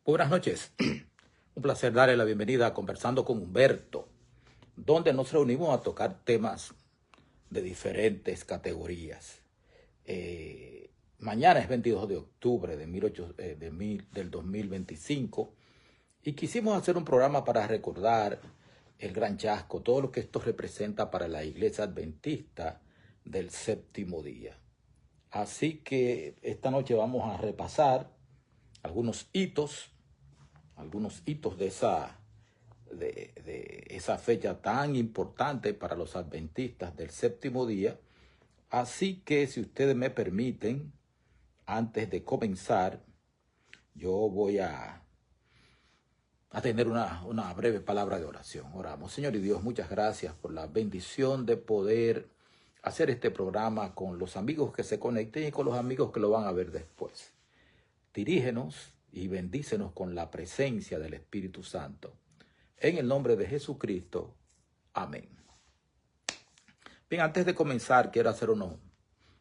Buenas noches. Un placer darle la bienvenida a Conversando con Humberto, donde nos reunimos a tocar temas de diferentes categorías. Mañana es 22 de octubre del 2025 y quisimos hacer un programa para recordar el gran chasco, todo lo que esto representa para la Iglesia Adventista del Séptimo Día. Así que esta noche vamos a repasar algunos hitos de esa fecha tan importante para los adventistas del séptimo día. Así que si ustedes me permiten, antes de comenzar, yo voy a tener una breve palabra de oración. Oramos. Señor y Dios, muchas gracias por la bendición de poder hacer este programa con los amigos que se conecten y con los amigos que lo van a ver después. Dirígenos y bendícenos con la presencia del Espíritu Santo. En el nombre de Jesucristo. Amén. Bien, antes de comenzar, quiero hacer unos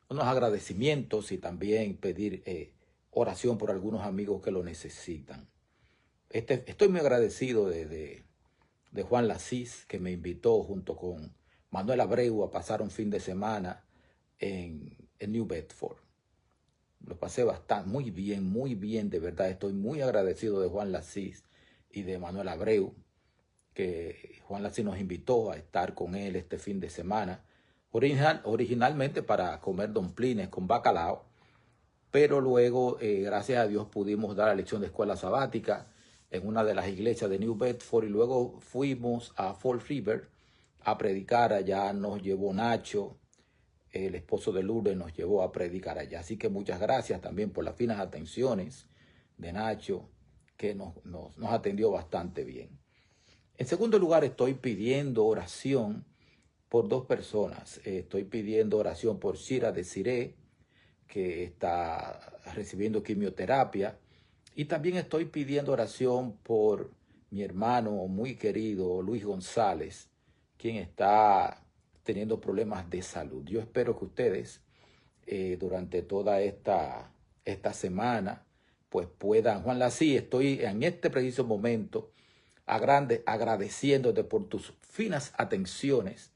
agradecimientos y también pedir oración por algunos amigos que lo necesitan. Estoy muy agradecido de Juan Lasís, que me invitó junto con Manuel Abreu a pasar un fin de semana en New Bedford. Lo pasé muy bien, de verdad. Estoy muy agradecido de Juan Lasís y de Manuel Abreu, que Juan Lasís nos invitó a estar con él este fin de semana, originalmente para comer domplines con bacalao, pero luego, gracias a Dios, pudimos dar la lección de escuela sabática en una de las iglesias de New Bedford y luego fuimos a Fall River a predicar. Allá nos llevó Nacho, el esposo de Lourdes, nos llevó a predicar allá. Así que muchas gracias también por las finas atenciones de Nacho, que nos atendió bastante bien. En segundo lugar, estoy pidiendo oración por dos personas. Estoy pidiendo oración por Shira Desiree, que está recibiendo quimioterapia. Y también estoy pidiendo oración por mi hermano muy querido, Luis González, quien está teniendo problemas de salud. Yo espero que ustedes durante toda esta semana pues puedan. Juan Lasí, estoy en este preciso momento agradeciéndote por tus finas atenciones.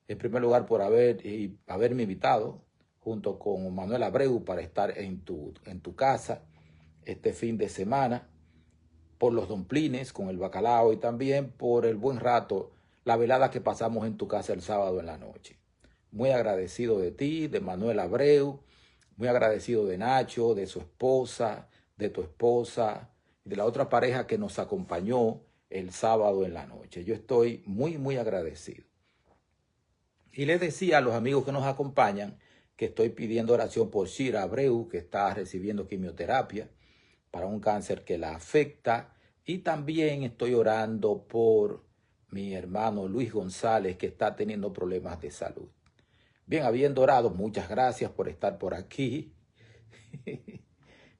En primer lugar, por haberme invitado junto con Manuel Abreu para estar en tu casa este fin de semana, por los domplines con el bacalao y también por el buen rato, la velada que pasamos en tu casa el sábado en la noche. Muy agradecido de ti, de Manuel Abreu, muy agradecido de Nacho, de su esposa, de tu esposa y de la otra pareja que nos acompañó el sábado en la noche. Yo estoy muy agradecido. Y les decía a los amigos que nos acompañan que estoy pidiendo oración por Shira Abreu, que está recibiendo quimioterapia para un cáncer que la afecta. Y también estoy orando por mi hermano Luis González, que está teniendo problemas de salud. Bien, habiendo orado, muchas gracias por estar por aquí.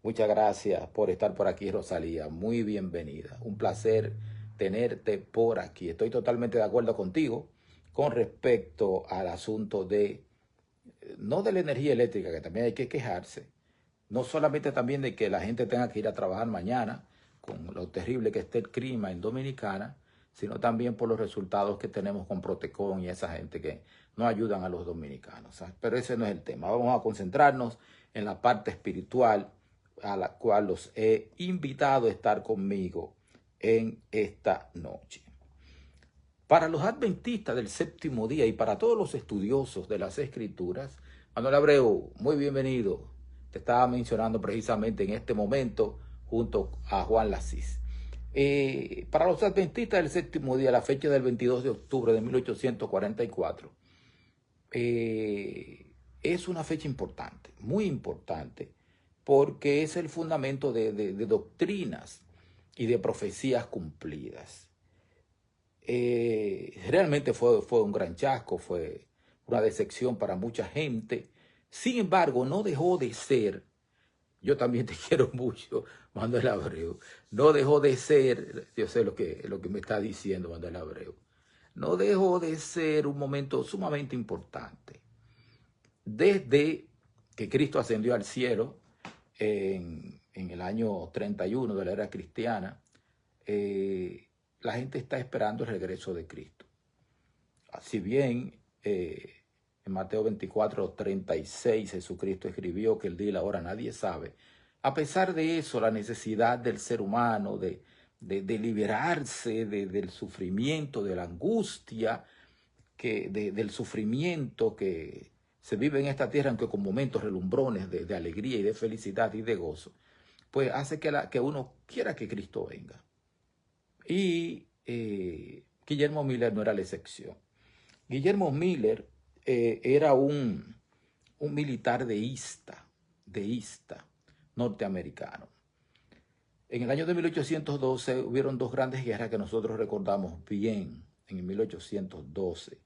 Muchas gracias por estar por aquí, Rosalía. Muy bienvenida. Un placer tenerte por aquí. Estoy totalmente de acuerdo contigo con respecto al asunto no de la energía eléctrica, que también hay que quejarse, no solamente también de que la gente tenga que ir a trabajar mañana, con lo terrible que esté el clima en Dominicana, sino también por los resultados que tenemos con Protecon y esa gente que no ayudan a los dominicanos. ¿Sabes? Pero ese no es el tema. Vamos a concentrarnos en la parte espiritual, a la cual los he invitado a estar conmigo en esta noche. Para los adventistas del séptimo día y para todos los estudiosos de las Escrituras, Manuel Abreu, muy bienvenido. Te estaba mencionando precisamente en este momento junto a Juan Lasís. Para los adventistas del séptimo día, la fecha del 22 de octubre de 1844, es una fecha importante, muy importante, porque es el fundamento de doctrinas y de profecías cumplidas. Realmente fue un gran chasco, fue una decepción para mucha gente. Sin embargo, no dejó de ser, yo también te quiero mucho, Manuel Abreu, no dejó de ser, yo sé lo que me está diciendo Manuel Abreu, no dejó de ser un momento sumamente importante. Desde que Cristo ascendió al cielo en en el año 31 de la era cristiana, la gente está esperando el regreso de Cristo. Si bien en Mateo 24:36 Jesucristo escribió que el día y la hora nadie sabe, a pesar de eso, la necesidad del ser humano de liberarse del sufrimiento, de la angustia, del sufrimiento que se vive en esta tierra, aunque con momentos relumbrones de alegría y de felicidad y de gozo, pues hace que uno quiera que Cristo venga. Y Guillermo Miller no era la excepción. Guillermo Miller era un militar deísta norteamericano. En el año de 1812 hubieron dos grandes guerras que nosotros recordamos bien. En 1812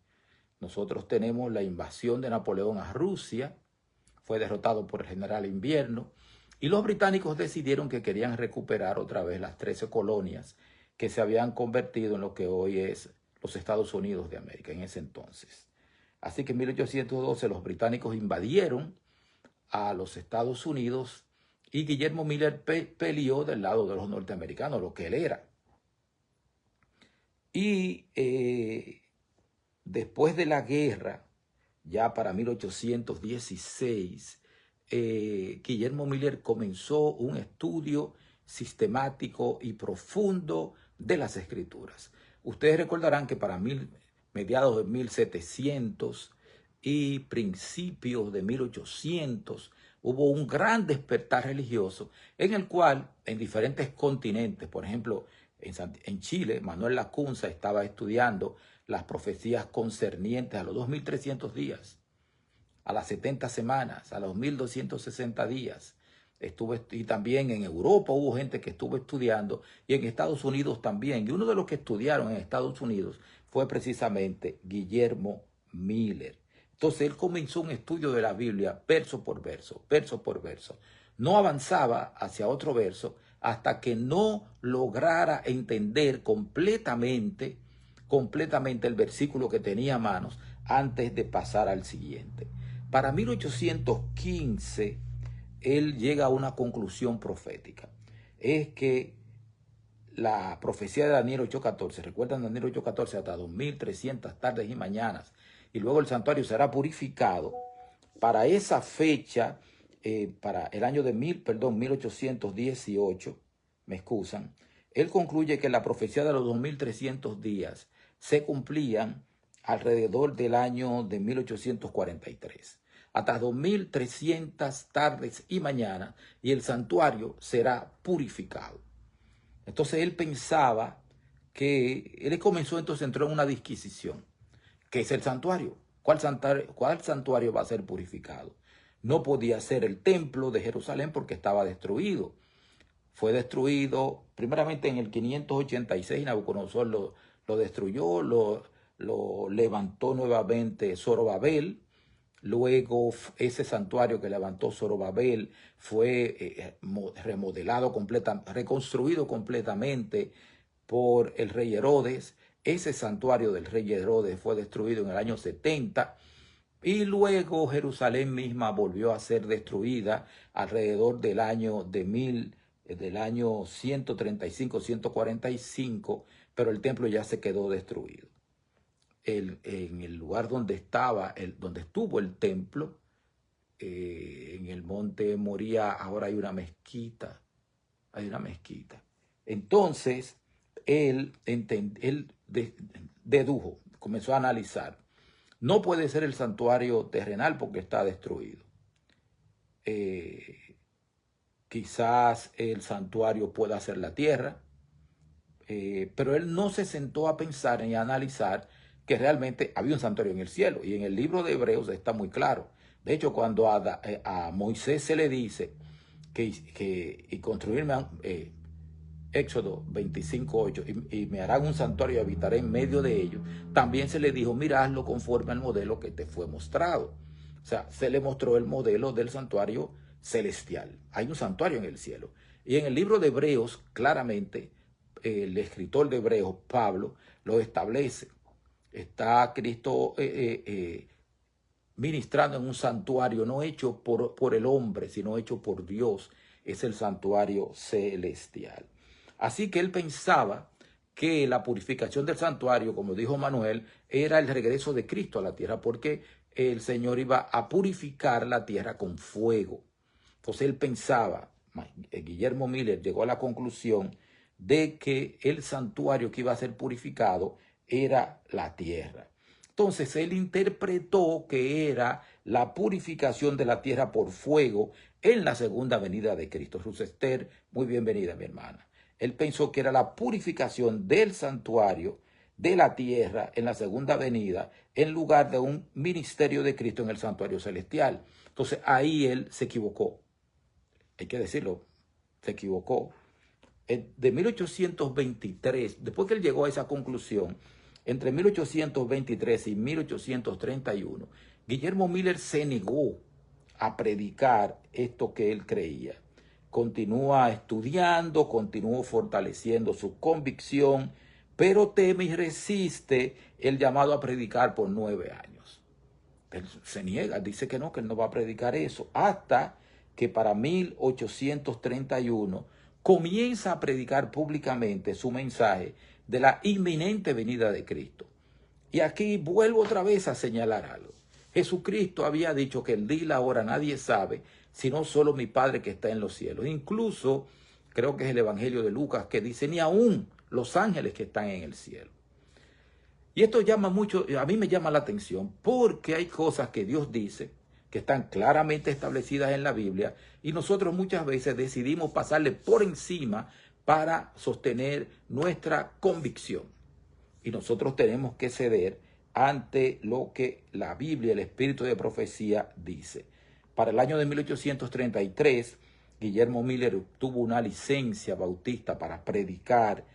nosotros tenemos la invasión de Napoleón a Rusia, fue derrotado por el general Invierno, y los británicos decidieron que querían recuperar otra vez las 13 colonias que se habían convertido en lo que hoy es los Estados Unidos de América en ese entonces. Así que en 1812 los británicos invadieron a los Estados Unidos y Guillermo Miller peleó del lado de los norteamericanos, lo que él era. Y después de la guerra, ya para 1816, Guillermo Miller comenzó un estudio sistemático y profundo de las escrituras. Ustedes recordarán que para mediados de 1700 y principios de 1800 hubo un gran despertar religioso en el cual en diferentes continentes, por ejemplo, en Chile, Manuel Lacunza estaba estudiando las profecías concernientes a los 2300 días, a las 70 semanas, a los 1260 días. Y también en Europa hubo gente que estuvo estudiando, y en Estados Unidos también. Y uno de los que estudiaron en Estados Unidos fue precisamente Guillermo Miller. Entonces él comenzó un estudio de la Biblia verso por verso, verso por verso. No avanzaba hacia otro verso hasta que no lograra entender completamente el versículo que tenía a manos antes de pasar al siguiente. Para 1815, él llega a una conclusión profética. Es que la profecía de Daniel 8:14, recuerdan Daniel 8:14, hasta 2300 tardes y mañanas, y luego el santuario será purificado. Para esa fecha, para el año de 1818, me excusan, él concluye que la profecía de los 2300 días se cumplían alrededor del año de 1843. Hasta 2300 tardes y mañanas, y el santuario será purificado. Entonces él pensaba que, él comenzó entonces, entró en una disquisición. ¿Qué es el santuario? ¿Cuál santuario va a ser purificado? No podía ser el templo de Jerusalén porque estaba destruido. Fue destruido primeramente en el 586, Nabucodonosor lo destruyó, lo levantó nuevamente Zorobabel. Luego ese santuario que levantó Zorobabel fue remodelado reconstruido completamente por el rey Herodes. Ese santuario del rey Herodes fue destruido en el año 70 y luego Jerusalén misma volvió a ser destruida alrededor del año 135, 145, pero el templo ya se quedó destruido. En el lugar donde estuvo el templo, en el monte Moría, ahora hay una mezquita. Entonces, él dedujo, comenzó a analizar. No puede ser el santuario terrenal porque está destruido. Quizás el santuario pueda ser la tierra, pero él no se sentó a pensar ni a analizar que realmente había un santuario en el cielo. Y en el libro de Hebreos está muy claro. De hecho, cuando a Moisés se le dice que construirme, Éxodo 25:8, y me harán un santuario y habitaré en medio de ellos, también se le dijo, mira, hazlo conforme al modelo que te fue mostrado. O sea, se le mostró el modelo del santuario celestial. Hay un santuario en el cielo. Y en el libro de Hebreos, claramente, el escritor de Hebreos, Pablo, lo establece. Está Cristo ministrando en un santuario no hecho por el hombre, sino hecho por Dios, es el santuario celestial. Así que él pensaba que la purificación del santuario, como dijo Manuel, era el regreso de Cristo a la tierra, porque el Señor iba a purificar la tierra con fuego. Entonces él pensaba, Guillermo Miller llegó a la conclusión de que el santuario que iba a ser purificado era la tierra. Entonces él interpretó que era la purificación de la tierra por fuego en la segunda venida de Cristo. Ruth Esther, muy bienvenida, mi hermana. Él pensó que era la purificación del santuario de la tierra en la segunda venida en lugar de un ministerio de Cristo en el santuario celestial. Entonces ahí él se equivocó. Hay que decirlo, se equivocó. De 1823, después que él llegó a esa conclusión, entre 1823 y 1831, Guillermo Miller se negó a predicar esto que él creía. Continúa estudiando, continuó fortaleciendo su convicción, pero teme y resiste el llamado a predicar por 9 años. Él se niega, dice que él no va a predicar eso, hasta que para 1831 comienza a predicar públicamente su mensaje de la inminente venida de Cristo. Y aquí vuelvo otra vez a señalar algo. Jesucristo había dicho que el día y la hora nadie sabe, sino solo mi Padre que está en los cielos. Incluso, creo que es el Evangelio de Lucas que dice, ni aún los ángeles que están en el cielo. Y esto llama mucho, a mí me llama la atención, porque hay cosas que Dios dice, que están claramente establecidas en la Biblia, y nosotros muchas veces decidimos pasarle por encima para sostener nuestra convicción. Y nosotros tenemos que ceder ante lo que la Biblia, el espíritu de profecía, dice. Para el año de 1833, Guillermo Miller obtuvo una licencia bautista para predicar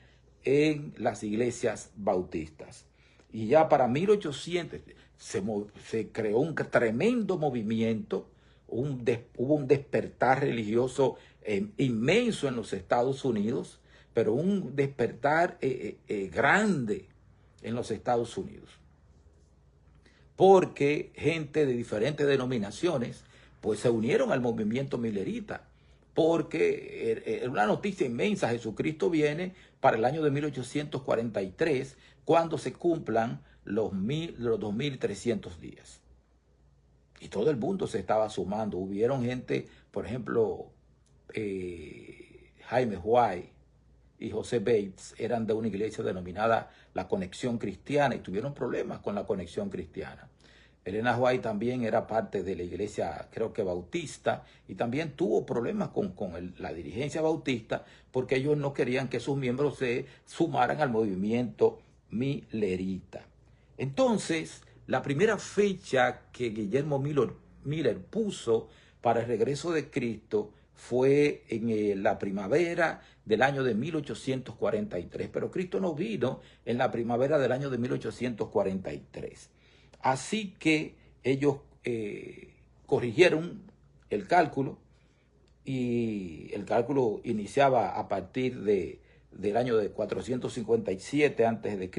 en las iglesias bautistas. Y ya para 1800 se creó un tremendo movimiento, hubo un despertar religioso inmenso en los Estados Unidos, pero un despertar grande en los Estados Unidos. Porque gente de diferentes denominaciones pues se unieron al movimiento millerita, porque era una noticia inmensa. Jesucristo viene para el año de 1843, cuando se cumplan los 2300 días. Y todo el mundo se estaba sumando. Hubieron gente, por ejemplo, Jaime White y José Bates eran de una iglesia denominada la Conexión Cristiana y tuvieron problemas con la Conexión Cristiana. Elena White también era parte de la iglesia, creo que bautista, y también tuvo problemas con la dirigencia bautista porque ellos no querían que sus miembros se sumaran al movimiento millerita. Entonces, la primera fecha que Guillermo Miller puso para el regreso de Cristo fue en la primavera del año de 1843, pero Cristo no vino en la primavera del año de 1843. Así que ellos corrigieron el cálculo y el cálculo iniciaba a partir del año de 457 a.C.,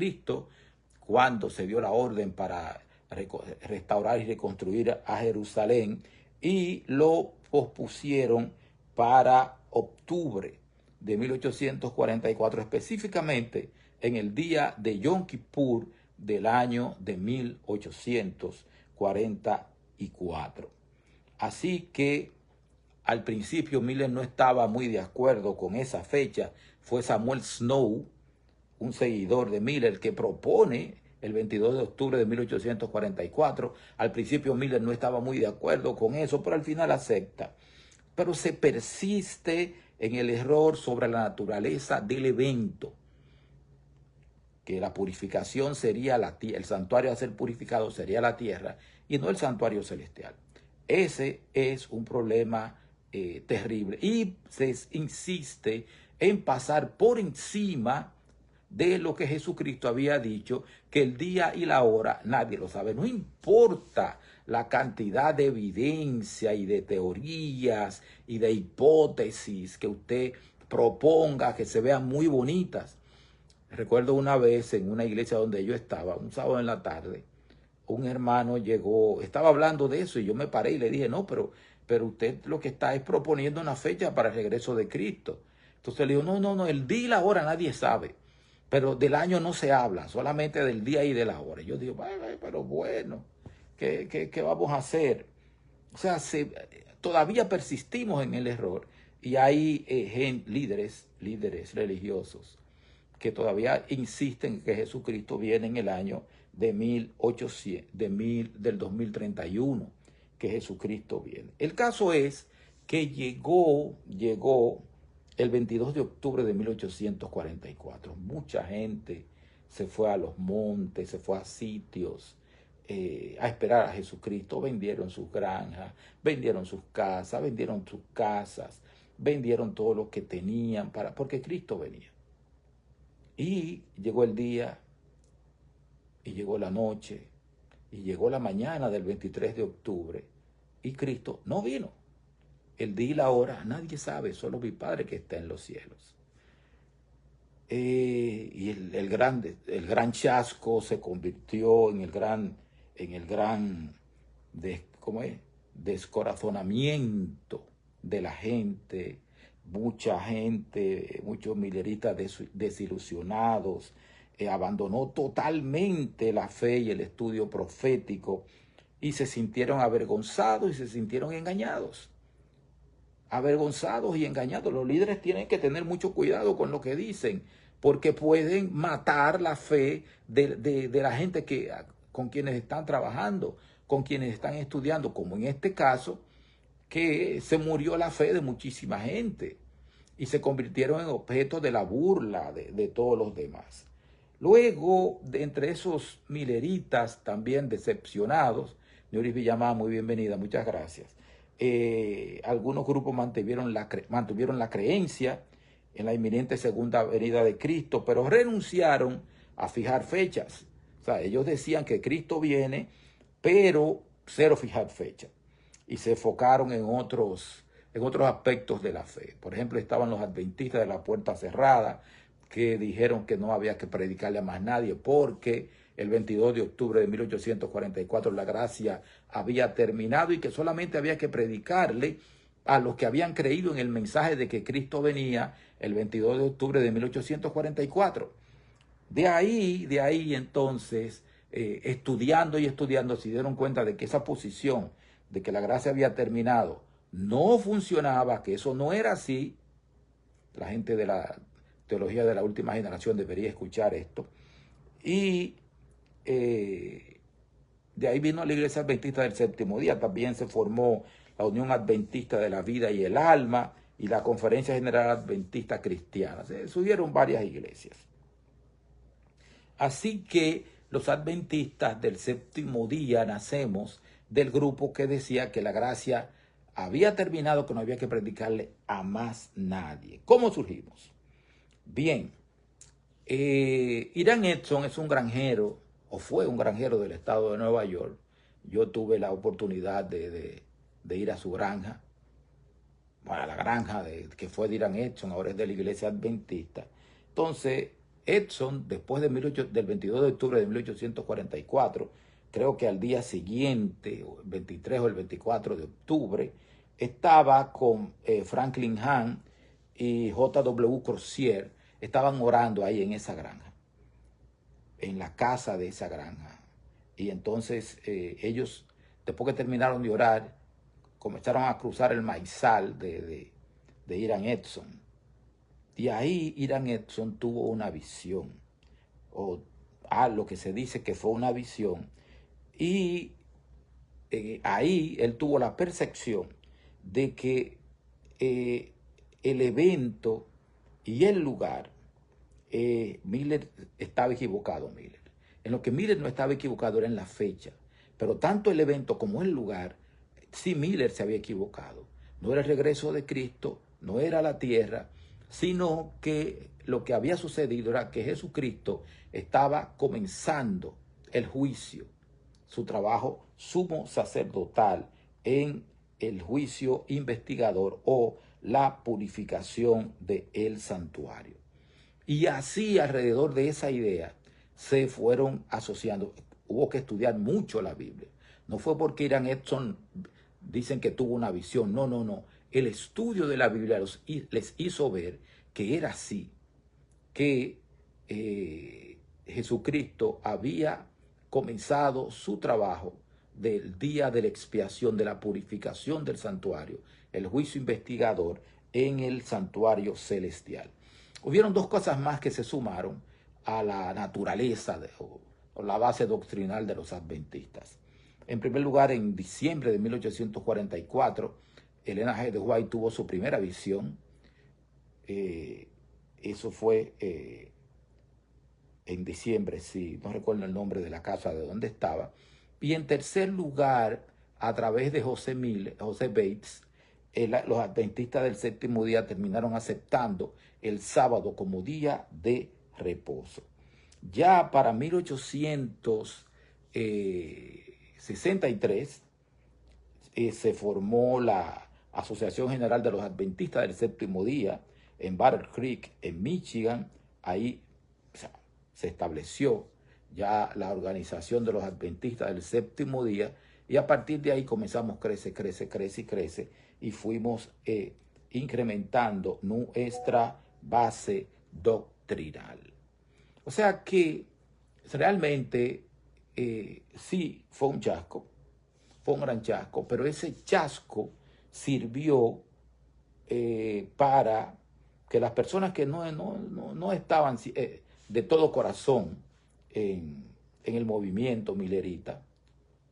cuando se dio la orden para restaurar y reconstruir a Jerusalén, y lo pospusieron para octubre de 1844, específicamente en el día de Yom Kippur del año de 1844. Así que al principio Miller no estaba muy de acuerdo con esa fecha. Fue Samuel Snow, un seguidor de Miller, que propone el 22 de octubre de 1844. Al principio Miller no estaba muy de acuerdo con eso, pero al final acepta. Pero se persiste en el error sobre la naturaleza del evento, que la purificación sería el santuario a ser purificado sería la tierra y no el santuario celestial. Ese es un problema terrible, y se insiste en pasar por encima de lo que Jesucristo había dicho, que el día y la hora nadie lo sabe. No importa la cantidad de evidencia y de teorías y de hipótesis que usted proponga, que se vean muy bonitas. Recuerdo una vez en una iglesia donde yo estaba, un sábado en la tarde, un hermano llegó, estaba hablando de eso y yo me paré y le dije, no, pero pero usted lo que está es proponiendo una fecha para el regreso de Cristo. Entonces le digo, no, el día y la hora nadie sabe, pero del año no se habla, solamente del día y de la hora. Yo digo, pero bueno, ¿qué vamos a hacer? O sea, todavía persistimos en el error y hay líderes religiosos que todavía insisten que Jesucristo viene en el año de 1800, del 2031, que Jesucristo viene. El caso es que llegó el 22 de octubre de 1844. Mucha gente se fue a los montes, se fue a sitios a esperar a Jesucristo. Vendieron sus granjas, vendieron sus casas, vendieron todo lo que tenían porque Cristo venía. Y llegó el día, y llegó la noche, y llegó la mañana del 23 de octubre, y Cristo no vino. El día y la hora nadie sabe, solo mi Padre que está en los cielos. Y el gran chasco se convirtió en el gran descorazonamiento de la gente. Mucha gente, muchos mileristas desilusionados, abandonó totalmente la fe y el estudio profético y se sintieron avergonzados y se sintieron engañados. Avergonzados y engañados. Los líderes tienen que tener mucho cuidado con lo que dicen, porque pueden matar la fe de la gente con quienes están trabajando, con quienes están estudiando, como en este caso, que se murió la fe de muchísima gente y se convirtieron en objeto de la burla de todos los demás. Luego, entre esos mileritas también decepcionados, Neoris Villamá, muy bienvenida, muchas gracias. Algunos grupos mantuvieron la creencia en la inminente segunda venida de Cristo, pero renunciaron a fijar fechas. O sea, ellos decían que Cristo viene, pero cero fijar fecha. Y se enfocaron en otros aspectos de la fe. Por ejemplo, estaban los adventistas de la puerta cerrada, que dijeron que no había que predicarle a más nadie porque el 22 de octubre de 1844 la gracia había terminado y que solamente había que predicarle a los que habían creído en el mensaje de que Cristo venía el 22 de octubre de 1844. De ahí entonces, estudiando se dieron cuenta de que esa posición de que la gracia había terminado no funcionaba, que eso no era así. La gente de la teología de la última generación debería escuchar esto. Y de ahí vino la Iglesia Adventista del Séptimo Día. También se formó la Unión Adventista de la Vida y el Alma y la Conferencia General Adventista Cristiana. Se subieron varias iglesias. Así que los adventistas del Séptimo Día nacemos del grupo que decía que la gracia había terminado, que no había que predicarle a más nadie. ¿Cómo surgimos? Bien, Irán Edson es un granjero, o fue un granjero del estado de Nueva York. Yo tuve la oportunidad de ir a su granja, a la granja que fue de Irán Edson, ahora es de la Iglesia Adventista. Entonces, Edson, después del 22 de octubre de 1844, creo que al día siguiente, el 23 o el 24 de octubre, estaba con Franklin Hahn y J.W. Crozier, estaban orando ahí en esa granja, en la casa de esa granja. Y entonces ellos, después que terminaron de orar, comenzaron a cruzar el maizal de Irán Edson. Y ahí Irán Edson tuvo una visión, o lo que se dice que fue una visión, y ahí él tuvo la percepción de que el evento y el lugar, Miller estaba equivocado, Miller. En lo que Miller no estaba equivocado era en la fecha, pero tanto el evento como el lugar, sí Miller se había equivocado. No era el regreso de Cristo, no era la tierra, sino que lo que había sucedido era que Jesucristo estaba comenzando el juicio, su trabajo sumo sacerdotal en el juicio investigador o la purificación del santuario. Y así alrededor de esa idea se fueron asociando. Hubo que estudiar mucho la Biblia. No fue porque Irán Edson dicen que tuvo una visión. No, no, no. El estudio de la Biblia les hizo ver que era así, que Jesucristo había comenzado su trabajo del día de la expiación, de la purificación del santuario, el juicio investigador en el santuario celestial. Hubieron dos cosas más que se sumaron a la naturaleza o la base doctrinal de los adventistas. En primer lugar, en diciembre de 1844, Elena G. de White tuvo su primera visión. Eso fue en diciembre, sí, no recuerdo el nombre de la casa de donde estaba. Y en tercer lugar, a través de José Bates, los adventistas del séptimo día terminaron aceptando el sábado como día de reposo. Ya para 1863 se formó la Asociación General de los Adventistas del Séptimo Día en Battle Creek, en Michigan. Ahí se estableció ya la organización de los adventistas del séptimo día, y a partir de ahí comenzamos crece y fuimos incrementando nuestra base doctrinal. O sea que realmente sí fue un chasco, fue un gran chasco, pero ese chasco sirvió para que las personas que no estaban de todo corazón en el movimiento milerita,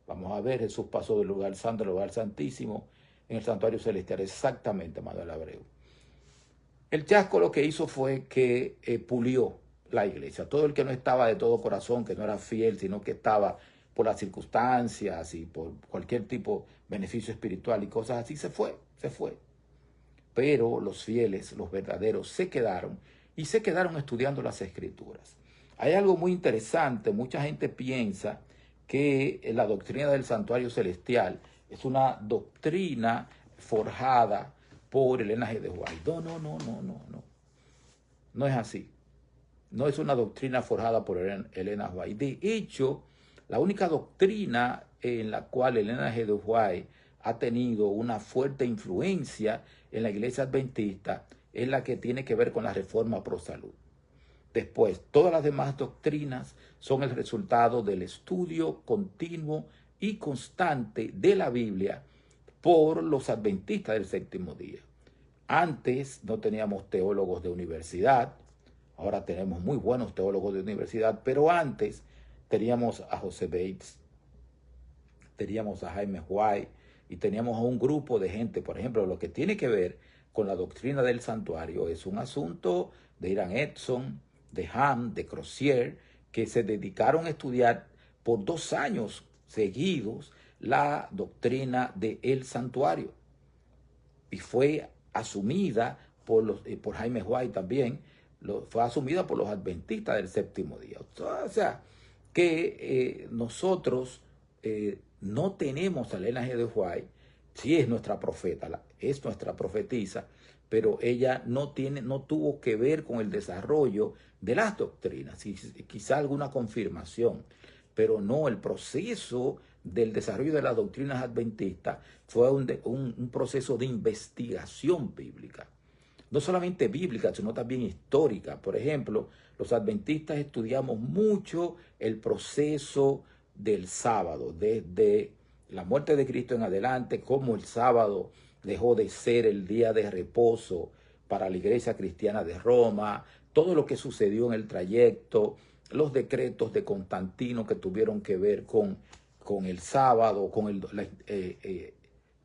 vamos a ver, Jesús pasó del lugar santo al lugar santísimo en el santuario celestial, exactamente, Manuel Abreu. El chasco lo que hizo fue que pulió la iglesia. Todo el que no estaba de todo corazón, que no era fiel, sino que estaba por las circunstancias y por cualquier tipo de beneficio espiritual y cosas así, se fue. Pero los fieles, los verdaderos, se quedaron estudiando las Escrituras. Hay algo muy interesante. Mucha gente piensa que la doctrina del santuario celestial es una doctrina forjada por Elena G. de White. No. No es así. No es una doctrina forjada por Elena White. De hecho, la única doctrina en la cual Elena G. de White ha tenido una fuerte influencia en la iglesia adventista es la que tiene que ver con la reforma pro salud. Después, todas las demás doctrinas son el resultado del estudio continuo y constante de la Biblia por los adventistas del séptimo día. Antes no teníamos teólogos de universidad, ahora tenemos muy buenos teólogos de universidad, pero antes teníamos a José Bates, teníamos a Jaime White y teníamos a un grupo de gente. Por ejemplo, lo que tiene que ver con la doctrina del santuario es un asunto de Irán Edson, de Ham, de Crozier, que se dedicaron a estudiar por 2 años seguidos la doctrina del santuario. Y fue asumida por Jaime White también, fue asumida por los adventistas del séptimo día. O sea, que nosotros no tenemos a Elena G. de White, sí es nuestra profeta, es nuestra profetisa, pero ella no tuvo que ver con el desarrollo de las doctrinas, quizá alguna confirmación, pero no, el proceso del desarrollo de las doctrinas adventistas fue un proceso de investigación bíblica. No solamente bíblica, sino también histórica. Por ejemplo, los adventistas estudiamos mucho el proceso del sábado, desde la muerte de Cristo en adelante, cómo el sábado dejó de ser el día de reposo para la iglesia cristiana de Roma, todo lo que sucedió en el trayecto, los decretos de Constantino que tuvieron que ver con el sábado, con la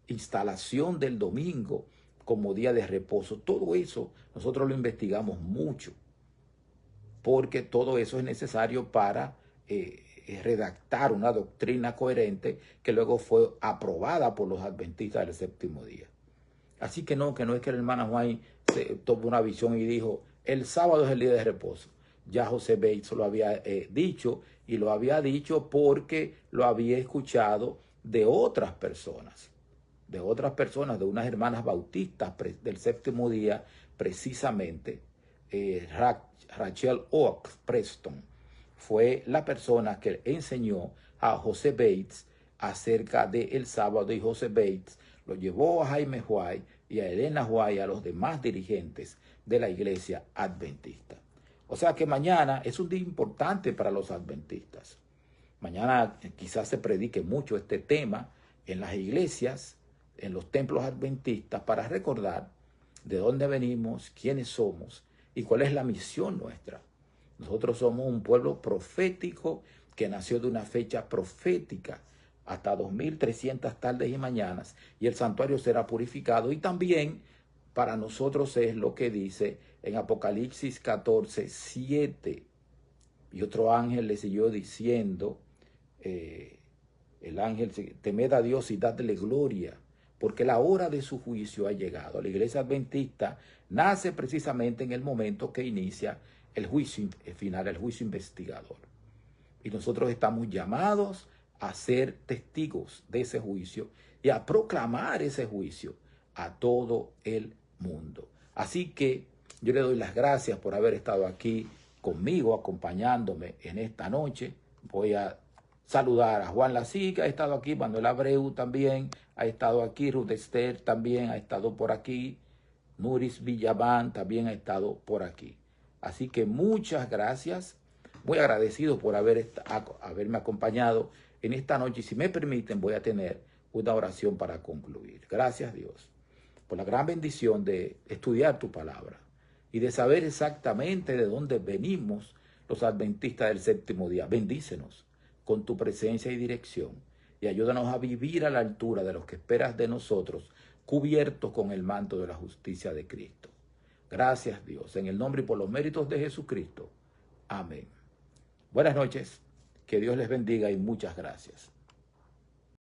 instalación del domingo como día de reposo. Todo eso nosotros lo investigamos mucho, porque todo eso es necesario para redactar una doctrina coherente que luego fue aprobada por los adventistas del séptimo día. Así que no es que la hermana Juan tuvo una visión y dijo, el sábado es el día de reposo. Ya José Bates lo había dicho, y lo había dicho porque lo había escuchado de otras personas, de unas hermanas bautistas del séptimo día, precisamente. Rachel Oaks Preston fue la persona que enseñó a José Bates acerca del sábado, y José Bates lo llevó a Jaime White y a Elena White y a los demás dirigentes de la iglesia adventista. O sea que mañana es un día importante para los adventistas. Mañana quizás se predique mucho este tema en las iglesias, en los templos adventistas, para recordar de dónde venimos, quiénes somos y cuál es la misión nuestra. Nosotros somos un pueblo profético que nació de una fecha profética hasta 2300 tardes y mañanas, y el santuario será purificado. Y también para nosotros es lo que dice en Apocalipsis 14, 7. Y otro ángel le siguió diciendo, el ángel, temed a Dios y dadle gloria, porque la hora de su juicio ha llegado. La iglesia adventista nace precisamente en el momento que inicia el juicio final, el juicio investigador. Y nosotros estamos llamados a ser testigos de ese juicio y a proclamar ese juicio a todo el mundo. Así que yo le doy las gracias por haber estado aquí conmigo, acompañándome en esta noche. Voy a saludar a Juan Lací, que ha estado aquí, Manuel Abreu también ha estado aquí, Ruth Esther también ha estado por aquí, Nuris Villamán también ha estado por aquí. Así que muchas gracias, muy agradecido por haberme acompañado en esta noche. Y si me permiten, voy a tener una oración para concluir. Gracias, Dios, por la gran bendición de estudiar tu palabra y de saber exactamente de dónde venimos los adventistas del séptimo día. Bendícenos con tu presencia y dirección, y ayúdanos a vivir a la altura de los que esperas de nosotros, cubiertos con el manto de la justicia de Cristo. Gracias, Dios, en el nombre y por los méritos de Jesucristo. Amén. Buenas noches, que Dios les bendiga y muchas gracias.